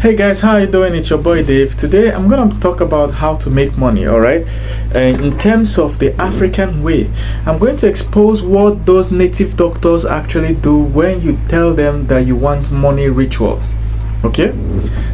Hey guys, how you doing? It's your boy Dave. Today I'm gonna talk about how to make money, alright? In terms of the African way, I'm going to expose what those native doctors actually do when you tell them that you want money rituals. Okay?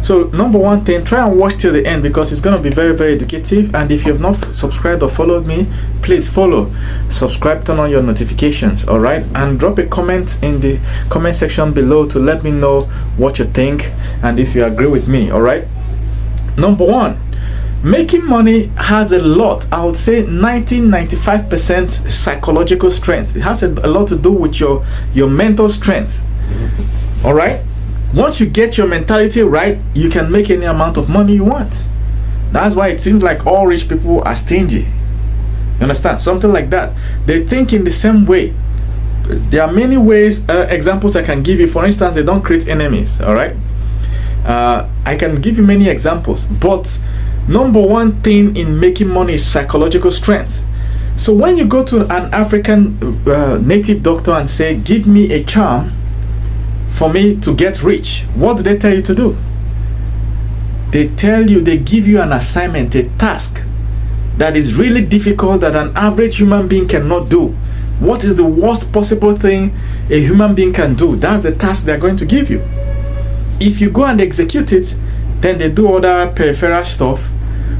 So number one thing, try and watch till the end because it's gonna be very, very educative. And if you have not subscribed or followed me, please follow, subscribe, turn on your notifications, alright? And drop a comment in the comment section below to let me know what you think and if you agree with me, alright? Number one, making money has a lot, I would say 95% psychological strength. It has a lot to do with your mental strength, alright? Once you get your mentality right, you can make any amount of money you want. That's why it seems like all rich people are stingy. You understand? Something like that. They think in the same way. There are many ways, examples I can give you. For instance, they don't create enemies, all right? I can give you many examples, but number one thing in making money is psychological strength. So when you go to an African native doctor and say, give me a charm for me to get rich, what do they tell you to do? They give you an assignment, a task that is really difficult that an average human being cannot do. What is the worst possible thing a human being can do? That's the task they're going to give you. If you go and execute it, then they do other peripheral stuff,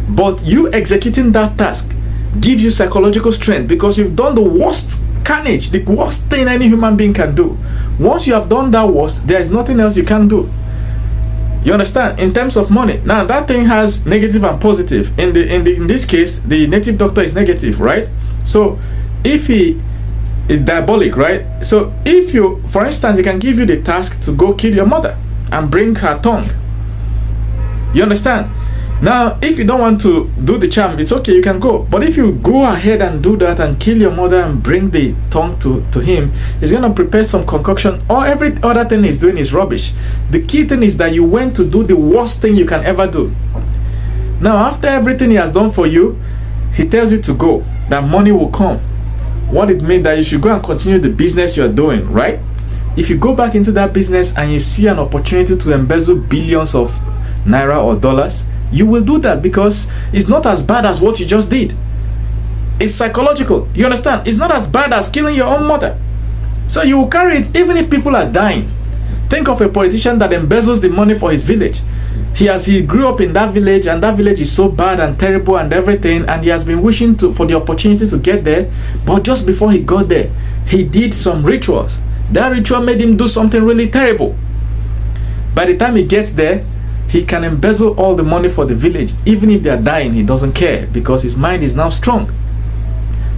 but you executing that task gives you psychological strength because you've done the worst carnage, the worst thing any human being can do. Once you have done that worst, there is nothing else you can do. You understand? In terms of money, now that thing has negative and positive. In this case, the native doctor is negative, right? So if he is diabolic, right? So if you, for instance, he can give you the task to go kill your mother and bring her tongue. You understand? Now, if you don't want to do the charm, it's okay, you can go. But if you go ahead and do that and kill your mother and bring the tongue to him, he's going to prepare some concoction. Or every other thing he's doing is rubbish. The key thing is that you went to do the worst thing you can ever do. Now, after everything he has done for you, he tells you to go, that money will come. What it means that you should go and continue the business you're doing, right? If you go back into that business and you see an opportunity to embezzle billions of naira or dollars, you will do that because it's not as bad as what you just did. It's psychological. You understand? It's not as bad as killing your own mother. So you will carry it even if people are dying. Think of a politician that embezzles the money for his village. He grew up in that village and that village is so bad and terrible and everything, and he has been wishing for the opportunity to get there, but just before he got there, he did some rituals. That ritual made him do something really terrible. By the time he gets there, he can embezzle all the money for the village. Even if they are dying, he doesn't care because his mind is now strong.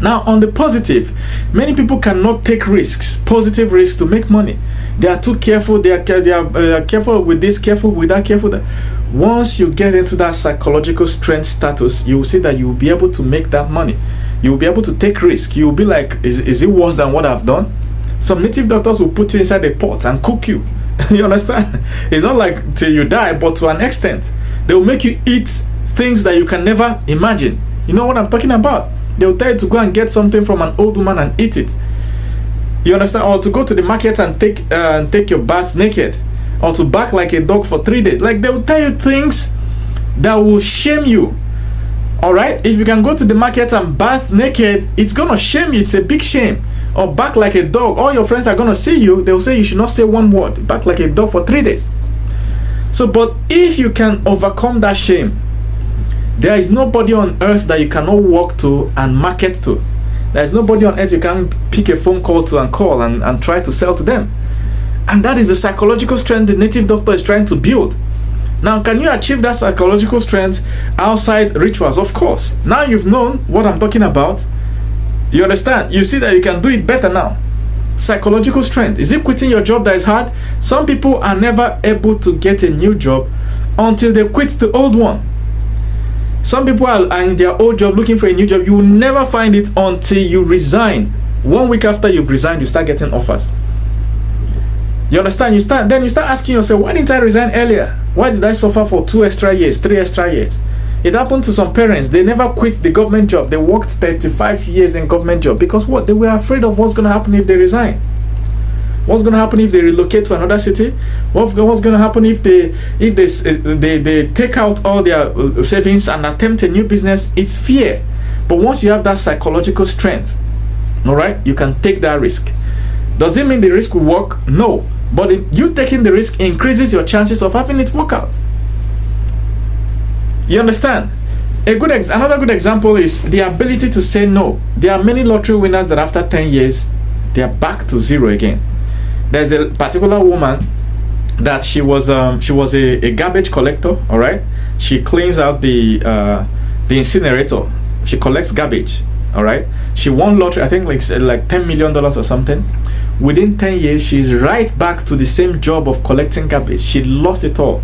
Now, on the positive, many people cannot take risks, positive risks to make money. They are too careful. They are careful with this, careful with that, careful with that. Once you get into that psychological strength status, you will see that you will be able to make that money. You will be able to take risk. You will be like, is it worse than what I've done? Some native doctors will put you inside a pot and cook you. You understand? It's not like till you die, but to an extent. They will make you eat things that you can never imagine. You know what I'm talking about? They will tell you to go and get something from an old woman and eat it. You understand? Or to go to the market and take your bath naked. Or to bark like a dog for 3 days. Like, they will tell you things that will shame you. Alright? If you can go to the market and bath naked, it's gonna shame you. It's a big shame. Or back like a dog. All your friends are going to see you. They will say you should not say one word. Back like a dog for 3 days. So, but if you can overcome that shame, there is nobody on earth that you cannot walk to and market to. There is nobody on earth you can pick a phone call to and call and try to sell to them. And that is the psychological strength the native doctor is trying to build. Now, can you achieve that psychological strength outside rituals? Of course. Now you've known what I'm talking about. You understand? You see that you can do it better now. Psychological strength. Is it quitting your job that is hard? Some people are never able to get a new job until they quit the old one. Some people are in their old job looking for a new job. You will never find it until you resign. 1 week after you've resigned, you start getting offers. You understand? Then you start asking yourself, why didn't I resign earlier? Why did I suffer for 2 extra years, 3 extra years? It happened to some parents. They never quit the government job. They worked 35 years in government job because what? They were afraid of what's going to happen if they resign. What's going to happen if they relocate to another city? What's going to happen if they take out all their savings and attempt a new business? It's fear. But once you have that psychological strength, all right, you can take that risk. Does it mean the risk will work? No. But you taking the risk increases your chances of having it work out. You understand? Another good example is the ability to say no. There are many lottery winners that after 10 years, they are back to zero again. There's a particular woman that she was a garbage collector. All right, she cleans out the incinerator. She collects garbage. All right, she won lottery, I think like $10 million or something. Within 10 years, she's right back to the same job of collecting garbage. She lost it all.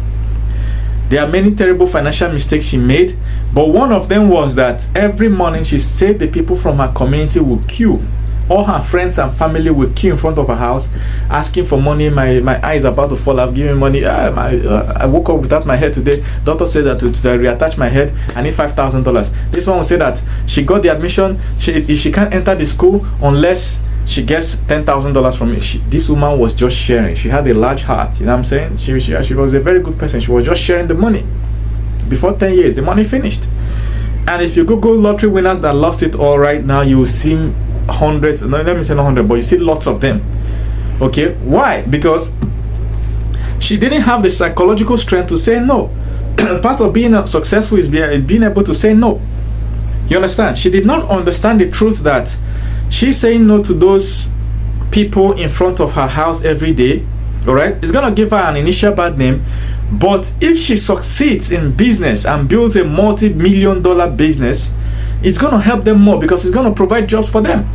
There are many terrible financial mistakes she made, but one of them was that every morning she said the people from her community would queue. All her friends and family would queue in front of her house asking for money. My eye is about to fall. I've given money. I woke up without my hair today. Doctor said that to reattach my head, I need $5,000. This one will say that she got the admission. She can't enter the school unless she gets $10,000 from it. This woman was just sharing. She had a large heart. You know what I'm saying? She was a very good person. She was just sharing the money. Before 10 years, the money finished. And if you Google lottery winners that lost it all right now, you will see hundreds. No, let me say not 100, but you see lots of them. Okay, why? Because she didn't have the psychological strength to say no. Part of being successful is being able to say no. You understand? She did not understand the truth that she's saying no to those people in front of her house every day. All right, it's gonna give her an initial bad name, but if she succeeds in business and builds a multi-million-dollar business, it's gonna help them more because it's gonna provide jobs for them.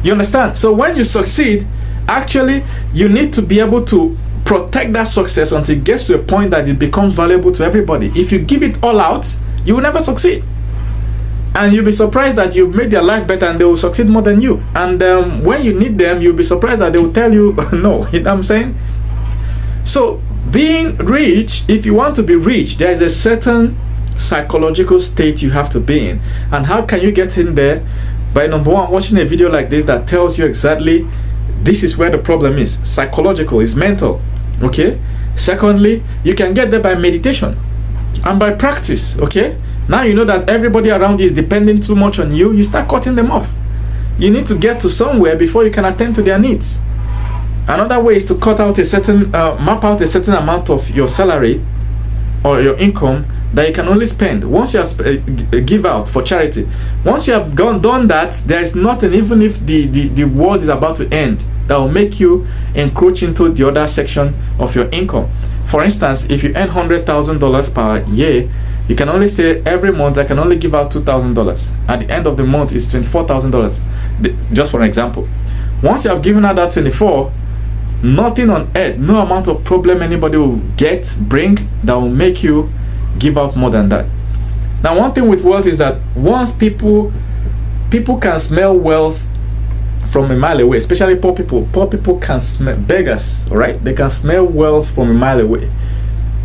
You understand? So when you succeed, actually, you need to be able to protect that success until it gets to a point that it becomes valuable to everybody. If you give it all out, you will never succeed. And you'll be surprised that you've made their life better and they will succeed more than you. And when you need them, you'll be surprised that they will tell you no. You know what I'm saying? So being rich, if you want to be rich, there is a certain psychological state you have to be in. And how can you get in there? By number one, watching a video like this that tells you exactly this is where the problem is. Psychological, is mental. Okay? Secondly, you can get there by meditation and by practice. Okay? Now you know that everybody around you is depending too much on you. You start cutting them off. You need to get to somewhere before you can attend to their needs. Another way is to cut out a certain, map out a certain amount of your salary or your income that you can only spend once you have give out for charity. Once you have done that, there is nothing, even if the world is about to end, that will make you encroach into the other section of your income. For instance, if you earn $100,000 per year, you can only say every month I can only give out $2,000. At the end of the month, it's $24,000. Just for an example. Once you have given out that 24, nothing on earth, no amount of problem anybody will bring that will make you give out more than that. Now, one thing with wealth is that once people can smell wealth from a mile away, especially poor people. Poor people can smell, beggars, all right? They can smell wealth from a mile away.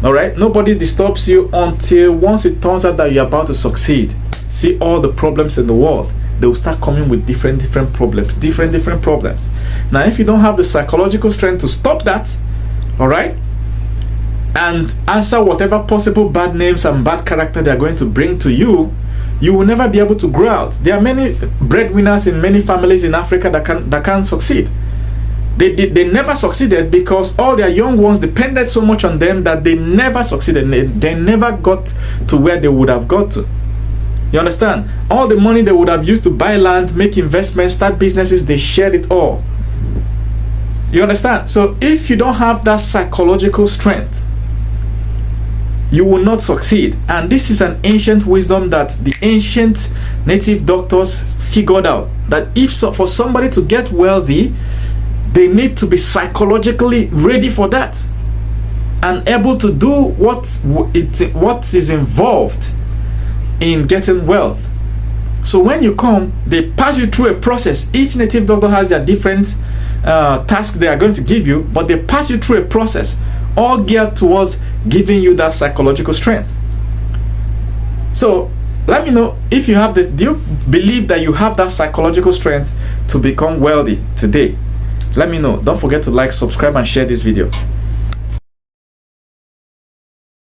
All right, nobody disturbs you until once it turns out that you're about to succeed. See all the problems in the world. They will start coming with different problems, different problems. Now, if you don't have the psychological strength to stop that, all right, and answer whatever possible bad names and bad character they are going to bring to you, you will never be able to grow out. There are many breadwinners in many families in Africa that can't succeed. They never succeeded because all their young ones depended so much on them that they never succeeded. They never got to where they would have got to. You understand? All the money they would have used to buy land, make investments, start businesses, they shared it all. You understand? So if you don't have that psychological strength, you will not succeed. And this is an ancient wisdom that the ancient native doctors figured out, that for somebody to get wealthy, they need to be psychologically ready for that and able to do what is involved in getting wealth. So when you come, they pass you through a process. Each native doctor has their different tasks they are going to give you, but they pass you through a process, all geared towards giving you that psychological strength. So let me know if you have this. Do you believe that you have that psychological strength to become wealthy today? Let me know. Don't forget to like, subscribe, and share this video.